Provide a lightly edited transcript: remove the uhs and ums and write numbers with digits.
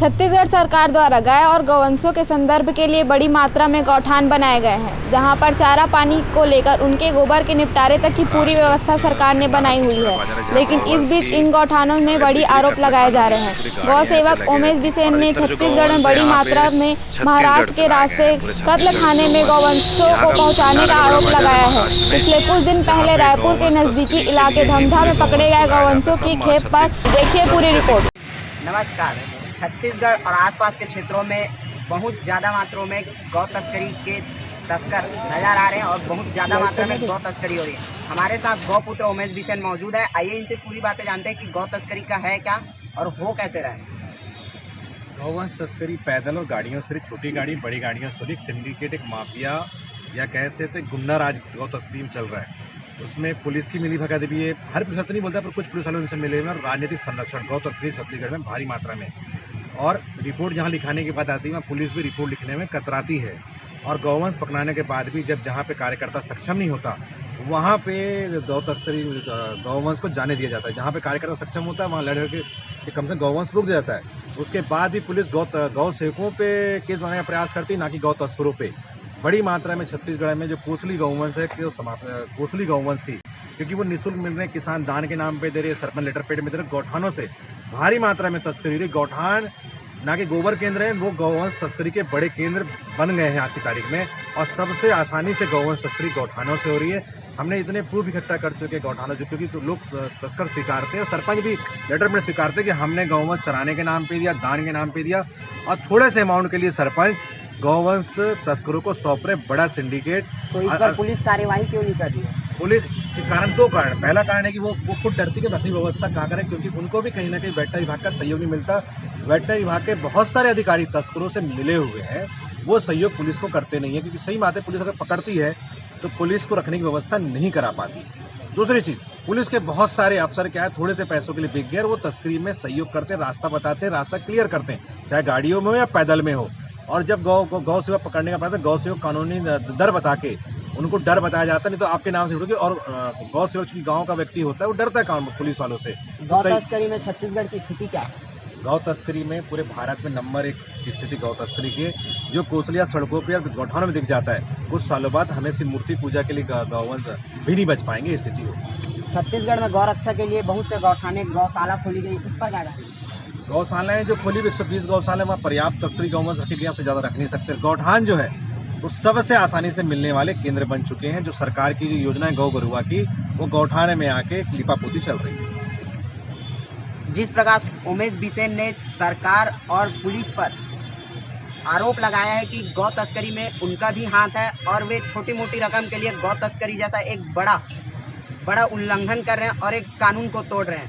छत्तीसगढ़ सरकार द्वारा गाय और गौवंशों के संदर्भ के लिए बड़ी मात्रा में गौठान बनाए गए हैं, जहां पर चारा पानी को लेकर उनके गोबर के निपटारे तक की पूरी व्यवस्था सरकार ने बनाई हुई है। लेकिन इस बीच इन गौठानों में बड़ी आरोप लगाए जा रहे हैं। गौ सेवक उमेश बिसेन ने छत्तीसगढ़ में बड़ी मात्रा में महाराष्ट्र के रास्ते कत्ल खाने में गौवंशों को पहुँचाने का आरोप लगाया है। पिछले कुछ दिन पहले रायपुर के नजदीकी इलाके धमधा में पकड़े गए गौवंशों की खेप पर देखिए पूरी रिपोर्ट। नमस्कार। छत्तीसगढ़ और आसपास के क्षेत्रों में बहुत ज़्यादा मात्रा में गौ तस्करी के तस्कर नजर आ रहे हैं और बहुत ज़्यादा मात्रा में गौ तस्करी हो रही है। हमारे साथ गौपुत्र उमेश बिसेन मौजूद है। आइए इनसे पूरी बातें जानते हैं कि गौ तस्करी का है क्या और हो कैसे रहा है। गौवंश तस्करी पैदल और गाड़ियों से, छोटी गाड़ी बड़ी गाड़ियों से एक सिंडिकेट, एक माफिया या कह सकते गुंडा राज गौ तस्करी में चल रहा है। उसमें पुलिस की मिली भगत भी है। हर पुलिस तो नहीं बोलता, पर कुछ पुलिस वालों इनसे मिले हुए हैं। राजनीतिक संरक्षण गौ तस्करी छत्तीसगढ़ में भारी मात्रा में, और रिपोर्ट जहां लिखाने की बात आती है वहाँ पुलिस भी रिपोर्ट लिखने में कतराती है। और गौवंश पकड़ाने के बाद भी जब जहाँ पे कार्यकर्ता सक्षम नहीं होता वहाँ पे गौ तस्करी गौवंश को जाने दिया जाता है। जहाँ पे कार्यकर्ता सक्षम होता है वहाँ लड़ के कम से गौवंश रुक जाता है। उसके बाद भी पुलिस गौ सेवकों पे केस बनाने का प्रयास करती है, ना कि गौ तस्करों पे। बड़ी मात्रा में छत्तीसगढ़ में जो कोसली गौवंश है कि कोसली गौवंश की, क्योंकि वो निःशुल्क मिल रहे हैं, किसान दान के नाम पे दे रहे, सरपंच लेटर पेड में दे रहे, गौठानों से भारी मात्रा में तस्करी हो रही। गौठान ना कि गोबर केंद्र हैं, वो गौवंश तस्करी के बड़े केंद्र बन गए हैं आज की तारीख में। और सबसे आसानी से गौवंश तस्करी गौठानों से हो रही है। हमने इतने प्रूफ इकट्ठा कर चुके हैं गौठानों से, क्योंकि तो लोग तस्कर स्वीकारते हैं और सरपंच भी लेटर में स्वीकारते हैं कि हमने गौवंश चराने के नाम पे दिया, दान के नाम पे दिया, और थोड़े से अमाउंट के लिए सरपंच गौवंश तस्करों को सौंप रहे बड़ा सिंडिकेट। तो इस पर पुलिस कार्यवाही क्यों नहीं कर रही है? पुलिस के कारण दो कारण। पहला कारण है कि वो खुद डरती है कि अपनी व्यवस्था क्या करें, क्योंकि उनको भी कहीं ना कहीं वेटनरी विभाग का सहयोग नहीं मिलता। वेटनरी विभाग के बहुत सारे अधिकारी तस्करों से मिले हुए हैं, वो सहयोग पुलिस को करते नहीं है, क्योंकि सही बात है, पुलिस अगर पकड़ती है तो पुलिस को रखने की व्यवस्था नहीं करा पाती। दूसरी चीज़, पुलिस के बहुत सारे अफसर क्या है, थोड़े से पैसों के लिए बिक गए, वो तस्करी में सहयोग करते हैं, रास्ता बताते हैं, रास्ता क्लियर करते हैं, चाहे गाड़ियों में हो या पैदल में हो। और जब गौ सेवा पकड़ने का प्रयास, गौ सेवक कानूनी दर बता के उनको डर बताया जाता है, नहीं तो आपके नाम से जुड़ोगे। और गौ सेवक चूंकि गाँव का व्यक्ति होता है, वो डरता है काम पुलिस वालों से। गौ तस्करी में छत्तीसगढ़ की स्थिति क्या है? गौ तस्करी में पूरे भारत में नंबर 1 की स्थिति गौ तस्करी की है। जो कोसलिया सड़कों पर या गौठानों में दिख जाता है, कुछ सालों बाद हमें सिर्फ मूर्ति पूजा के लिए गौवंश भी नहीं बच पाएंगे, स्थिति हो। छत्तीसगढ़ में गौ रक्षा के लिए बहुत से गौठाने गौशाला खोली गई, इस पर क्या कहेंगे? गौशालाएं जो खोली 120 गौशाला, वहाँ पर्याप्त तस्करी गौवंश रखी गई, उससे ज़्यादा रख नहीं सकते। गौठान जो है वो सबसे आसानी से मिलने वाले केंद्र बन चुके हैं। जो सरकार की जो योजना है गौ गरुआ की, वो गौठाने में आके लिपापोती चल रही है। जिस प्रकार उमेश बिसेन ने सरकार और पुलिस पर आरोप लगाया है कि गौ तस्करी में उनका भी हाथ है और वे छोटी मोटी रकम के लिए गौ तस्करी जैसा एक बड़ा उल्लंघन कर रहे हैं और एक कानून को तोड़ रहे हैं,